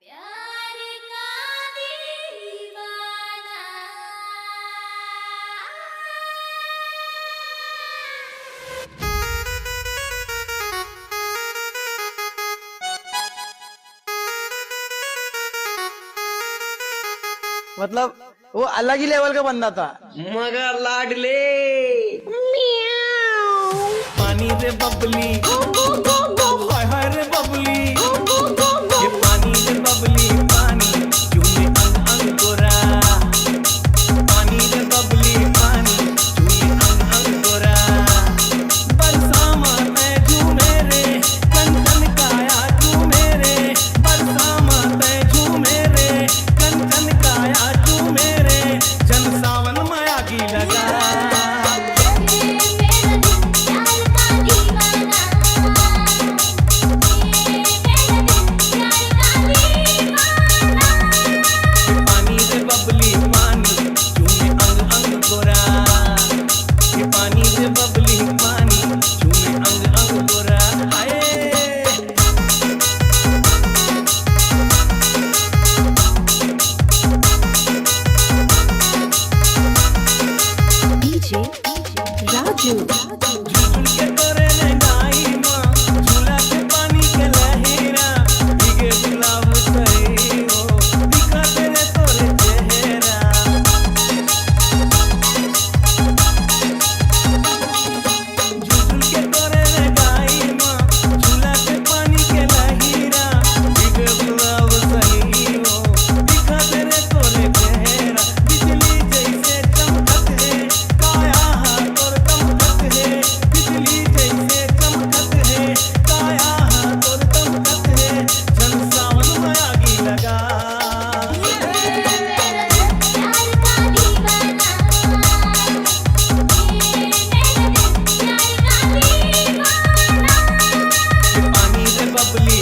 प्यार का दीवाना। मतलब वो अलग ही लेवल का बंदा था। मगर लाडले पानी रे बबली, हाय हाय रे बबली, ये पानी रे बबली पानी चूमे अंग अंग गोरा। पानी रे बबली पानी चूमे अंग अंग गोरा। बरसामा मैं झूमे रे कंचन काया झूमे रे। बरसामा मैं झूमे रे कंचन काया झूमे रे। जन सावन माया की लगा बबली